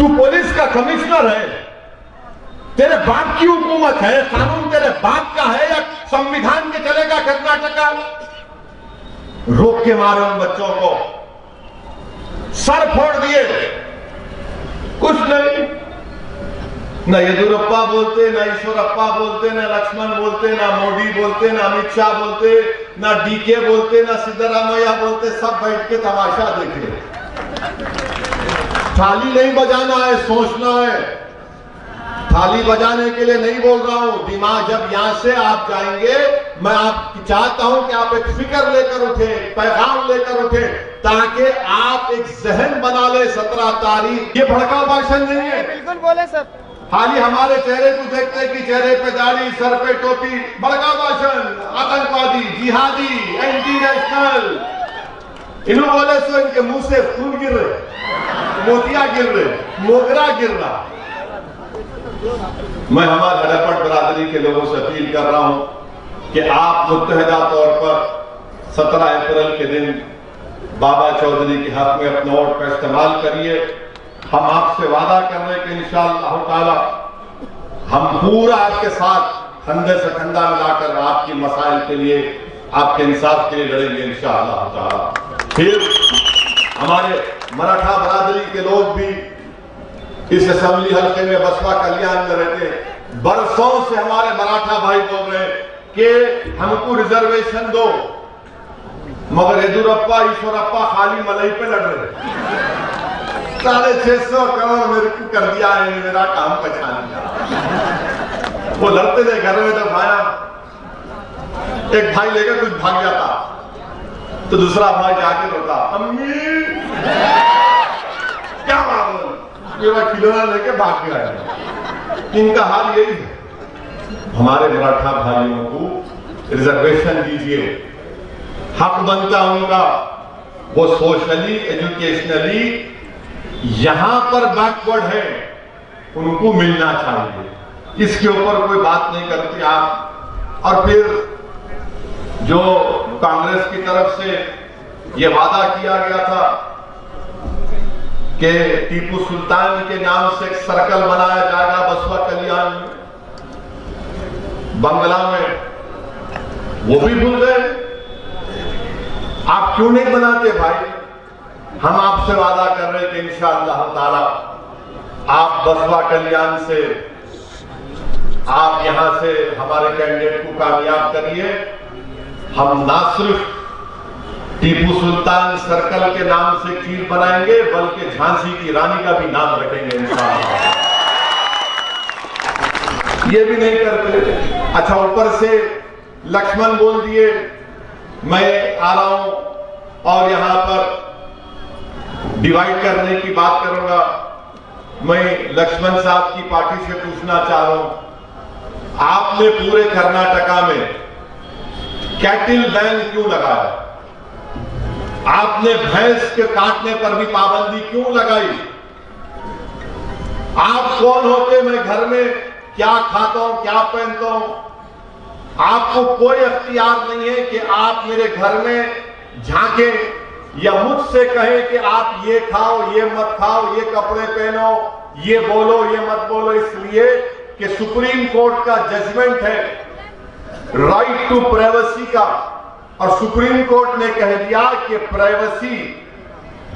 तू पुलिस का कमिश्नर है, तेरे बाप की हुकूमत है, कानून तेरे बाप का है या संविधान के चलेगा कर्नाटका? रोक के मारे उन बच्चों को, सर फोड़ दिए, कुछ नहीं। न येदियुरप्पा बोलते, न ईश्वरप्पा बोलते, न लक्ष्मण बोलते, न मोदी बोलते, न अमित शाह बोलते, न डीके बोलते, न सिद्धरामैया बोलते, सब बैठ के तमाशा देख रहे। थाली नहीं बजाना है, सोचना है। थाली बजाने के लिए नहीं बोल रहा हूं। दिमाग जब यहां से आप जाएंगे, मैं आप चाहता हूं कि आप एक फिक्र लेकर उठे, पैगाम लेकर उठे, ताकि आप एक जहन बना ले 17 तारीख। ये भड़काऊ भाषण नहीं है। बिल्कुल बोले सर। खाली हमारे चेहरे को देखते कि चेहरे पे दाढ़ी, सर पे टोपी, भड़काऊ भाषण, आतंकवादी, जिहादी, एंटी नेशनल। इन्हों बोले सो इनके मुंह से फूल गिर रहे, मोतिया गिर रहे, मोगरा गिर रहा। मैं हमारे हड़प्पड़ बरादरी के लोगों से अपील कर रहा हूं कि आप मुत्तहिदा तौर पर 17 अप्रैल के दिन बाबा चौधरी के हक में अपने वोट का इस्तेमाल करिए। हम आपसे वादा कर रहे हैं कि इंशाअल्लाह ताला हम पूरा आपके साथ कंधे से कंधा मिलाकर आपकी मसाइल के लिए, आपके इंसाफ के लिए लड़ेंगे इंशाअल्लाह ताला। फिर हमारे मराठा बरादरी के लोग भी इस असेंबली हल्के में बसपा कल्याण में रहते हैं। बरसों से हमारे मराठा भाई बोल रहे हैं कि हमको रिजर्वेशन दो, मगर येदियुरप्पा, ईश्वरप्पा खाली मलाई पे लड़ रहे। 650 करोड़ मेरे को कर दिया है, मेरा काम पहचान लिया। वो लड़ते थे घर में, जब आया एक भाई लेकर कुछ भाग जाता तो दूसरा भाई जाके रोता, अम्मी क्या मामला, मेरा खिलौना लेके भाग गया। इनका हाल यही है। हमारे मराठा भाइयों को रिजर्वेशन दीजिए, हक बनता उनका। वो सोशली, एजुकेशनली यहां पर बैकवर्ड है, उनको मिलना चाहिए। इसके ऊपर कोई बात नहीं करते आप। और फिर जो कांग्रेस की तरफ से ये वादा किया गया था कि टीपू सुल्तान के नाम से एक सर्कल बनाया जाएगा बसपा कल्याण में, बंगला में, वो भी भूल गए। आप क्यों नहीं बनाते भाई? हम आपसे वादा कर रहे हैं कि इंशाअल्लाह ताला आप बसपा कल्याण से, आप यहां से हमारे कैंडिडेट को कामयाब करिए। हम ना सिर्फ टीपू सुल्तान सर्कल के नाम से खीर बनाएंगे, बल्कि झांसी की रानी का भी नाम रखेंगे इंशाअल्लाह। ये भी नहीं करते। अच्छा, ऊपर से लक्ष्मण बोल दिए। मैं आ रहा हूं और यहां पर डिवाइड करने की बात करूंगा। मैं लक्ष्मण साहब की पार्टी से पूछना चाह रहा हूं, आपने पूरे कर्नाटका में कैटिल बैन क्यों लगाया? आपने भैंस के काटने पर भी पाबंदी क्यों लगाई? आप कौन होते? मैं घर में क्या खाता हूं, क्या पहनता हूं? आपको कोई अख्तियार नहीं है कि आप मेरे घर में झांके या मुझसे कहे कि आप ये खाओ, ये मत खाओ, ये कपड़े पहनो, ये बोलो, ये मत बोलो। इसलिए कि सुप्रीम कोर्ट का जजमेंट है राइट टू प्राइवेसी का, और सुप्रीम कोर्ट ने कह दिया कि प्राइवेसी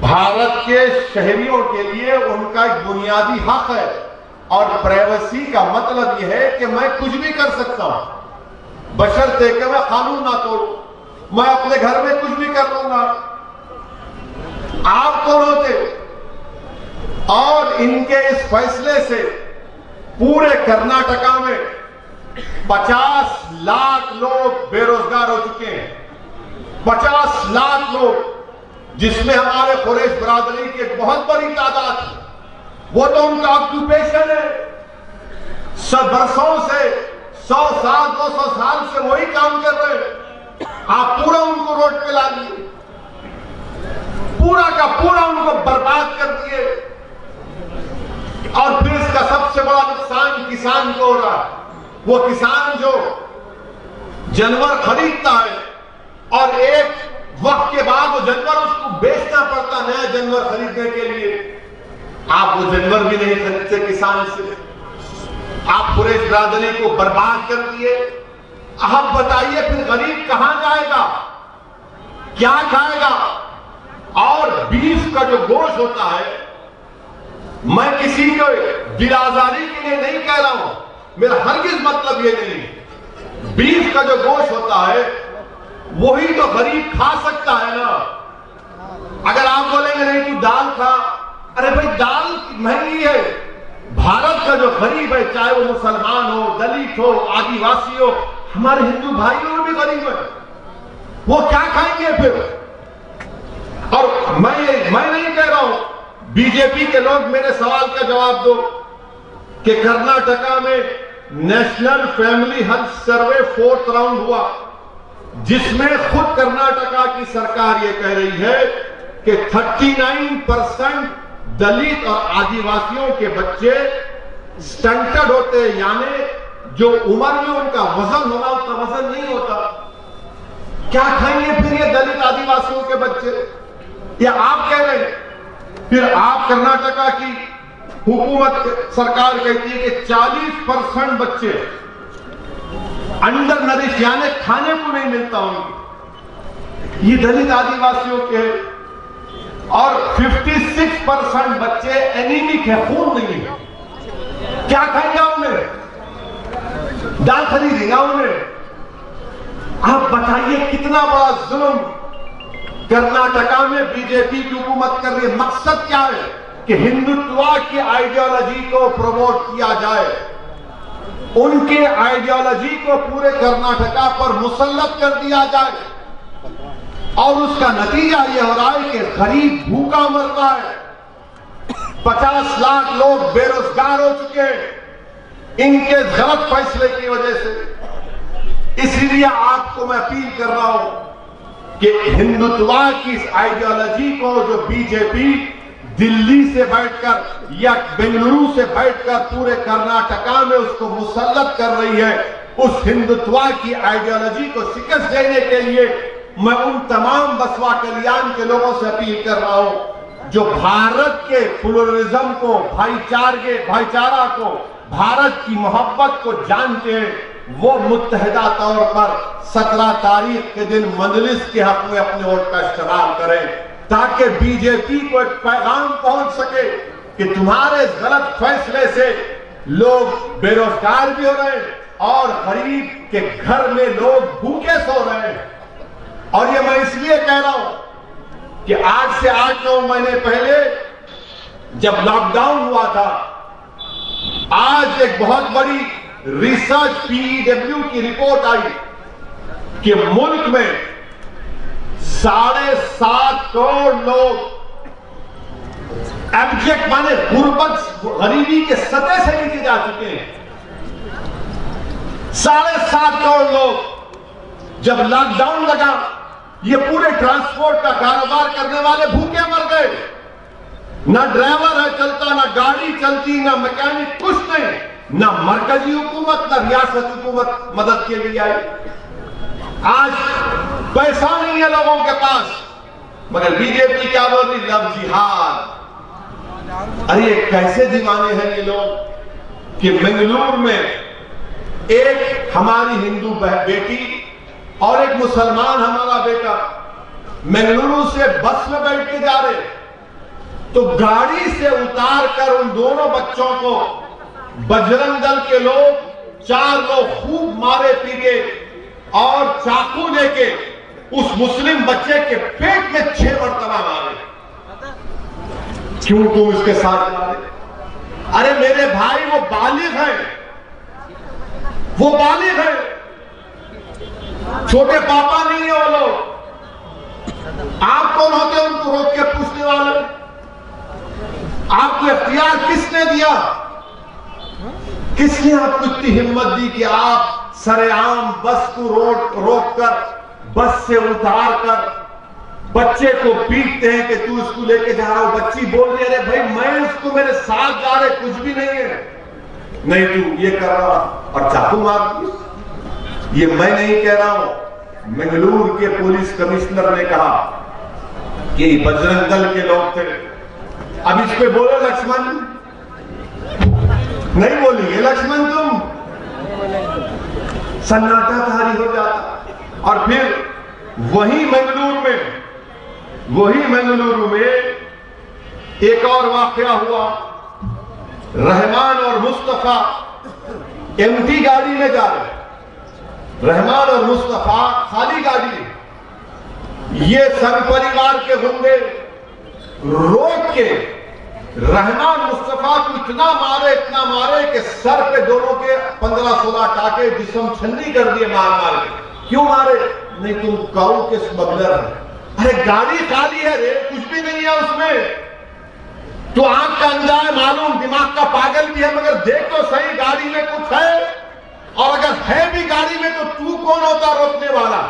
भारत के शहरियों के लिए उनका एक बुनियादी हक है। और प्राइवेसी का मतलब यह है कि मैं कुछ भी कर सकता हूं, बशर्ते कि मैं कानून ना तोड़ूं। मैं अपने घर में कुछ भी कर लूंगा। आप कौन होते? और इनके इस फैसले से पूरे कर्नाटका में 50 लाख लोग बेरोजगार हो चुके हैं। 50 लाख लोग, जिसमें हमारे कुरैश बरादरी की एक बहुत बड़ी तादाद है। वो तो उनका ऑक्यूपेशन है। सब बरसों से, 100 साल 200 साल से वही काम कर रहे हैं। आप पूरा उनको रोड पे ला दिए, पूरा का पूरा उनको बर्बाद कर दिए। और फिर इसका सबसे बड़ा नुकसान किसान को हो रहा है। वो किसान जो जानवर खरीदता है और एक वक्त के बाद वो जानवर उसको बेचना पड़ता नया जानवर खरीदने के लिए, आप वो जानवर भी नहीं खरीदते किसान से, आप कुरैश बिरादरी को बर्बाद कर दिए। अब बताइए फिर गरीब कहां जाएगा, क्या खाएगा? और बीफ का जो गोश्त होता है, मैं किसी को बिरादरी के लिए नहीं कह रहा हूं, मेरा हरगिज मतलब ये नहीं। बीफ का जो गोश्त होता है वही तो गरीब खा सकता है ना। अगर आप बोलेंगे नहीं तू दाल खा, अरे भाई दाल महंगी है। भारत का जो गरीब है, चाहे वो मुसलमान हो, दलित हो, आदिवासी हो, हमारे हिंदू भाइयों भी गरीब है, वो क्या खाएंगे फिर? और मैं नहीं कह रहा हूं, बीजेपी के लोग मेरे सवाल का जवाब दो कि कर्नाटका में national family health survey 4th round हुआ, जिसमें खुद कर्नाटका की सरकार ये कह रही है कि 39% दलित और आदिवासियों के बच्चे स्टंटेड होते हैं, यानी जो उम्र में उनका वजन होना उतना वजन नहीं होता। क्या खाएंगे फिर ये दलित आदिवासियों के बच्चे? या आप कह रहे हैं, फिर आप कर्नाटका की हुकूमत सरकार कहती है कि 40% बच्चे अंडर नरिश, यानी खाने को नहीं मिलता उनको, ये दलित आदिवासियों के। और 56% बच्चे एनीमिक है, खून नहीं है। क्या खाएंगे उन्हें? दाल खरीदेगा उन्हें? आप बताइए कितना बड़ा जुल्म कर्नाटका में बीजेपी की हुकूमत कर रही है। मकसद क्या है कि हिंदुत्व की आइडियोलॉजी को प्रमोट किया जाए, उनके आइडियोलॉजी को पूरे कर्नाटका पर मुसल्लत कर दिया जाए, और उसका नतीजा यह हो रहा है कि गरीब भूखा मर रहा है। 50 लाख लोग बेरोजगार हो चुके हैं इनके गलत फैसले की वजह से। इसलिए आपको मैं अपील कर रहा हूं कि हिंदुत्व की इस आइडियोलॉजी को जो बीजेपी दिल्ली से बैठकर या बेंगलुरु से बैठकर पूरे कर्नाटका में उसको मुसल्लत कर रही है, उस हिंदुत्व की आइडियोलॉजी को शिकस्त देने के लिए मैं उन तमाम बसवा कल्याण के लोगों से अपील कर रहा हूं जो भारत के प्लुरलिज्म को, भाईचारा को, भारत की मोहब्बत को जानते हैं, वो मुत्तहिदा तौर पर 17 तारीख के दिन मजलिस के हक में अपने वोट का इस्तेमाल करें, ताकि बीजेपी को एक पैगाम पहुंच सके कि तुम्हारे गलत फैसले से लोग बेरोजगार भी हो रहे हैं और गरीब के घर में लोग भूखे सो रहे हैं। और ये मैं इसलिए कह रहा हूं कि आज से 8-9 महीने पहले जब लॉकडाउन हुआ था, आज एक बहुत बड़ी रिसर्च पीईडब्ल्यू की रिपोर्ट आई कि मुल्क में 7.5 करोड़ लोग एब्जेक्ट माने गुर्बत, गरीबी के सतह से नीचे जा चुके हैं। 7.5 करोड़ लोग, जब लॉकडाउन लगा ये पूरे ट्रांसपोर्ट का कारोबार करने वाले भूखे मर गए। ना ड्राइवर है चलता, ना गाड़ी चलती, ना मैकेनिक, कुछ नहीं। ना मरकजी हुकूमत ना रियासत हुकूमत मदद के लिए आई। आज पैसा नहीं है लोगों के पास, मगर बीजेपी क्या बोल रही? लव जिहाद। अरे कैसे दीवाने हैं ये लोग कि बेंगलुरु में एक हमारी हिंदू बेटी और एक मुसलमान हमारा बेटा बेंगलुरु से बस में बैठ के जा रहे, तो गाड़ी से उतार कर उन दोनों बच्चों को बजरंग दल के लोग 4 लोग खूब मारे पीटे और चाकू लेके उस मुस्लिम बच्चे के पेट में 6 मरतबा मारे। क्यों तुम इसके साथ मारे? अरे मेरे भाई वो बालिग है, वो बालिग है, छोटे पापा नहीं है वो लोग। आप कौन होते हैं उनको रोक के पूछने वाले? आपको इख्तियार किसने दिया? किसने आपको इतनी हिम्मत दी कि आप सरेआम बस को रोक कर, बस से उतार कर बच्चे को पीटते हैं कि तू इसको लेके जा रहा हो? बच्ची बोल रही है, अरे भाई मैं उसको मेरे साथ जा रहे, कुछ भी नहीं है। नहीं तू ये कर रहा, और चाकू मार दिया। ये मैं नहीं कह रहा हूं, बेंगलुरु के पुलिस कमिश्नर ने कहा कि बजरंग दल के लोग थे। अब इस पे बोलो लक्ष्मण, नहीं बोलेंगे लक्ष्मण तुम, सन्नाटा तारी हो जाता। और फिर वही मंगलुरु में एक और वाकया हुआ। रहमान और मुस्तफा एमटी गाड़ी में जा रहे, रहमान और मुस्तफा खाली गाड़ी। ये संघ परिवार के गुंडे रोक के रहमान मुस्तफा को इतना मारे कि सर पे दोनों के 15-16 टाके जिस्म छन्नी कर दिए मार के। क्यों मारे? नहीं तुम काऊ के स्मगलर है। अरे गाड़ी खाली है रे, कुछ भी नहीं है उसमें। तो आंख का अंधा है मालूम, दिमाग का पागल भी है, मगर देख तो सही गाड़ी में कुछ है। और अगर है भी गाड़ी में तो तू कौन होता रोकने वाला?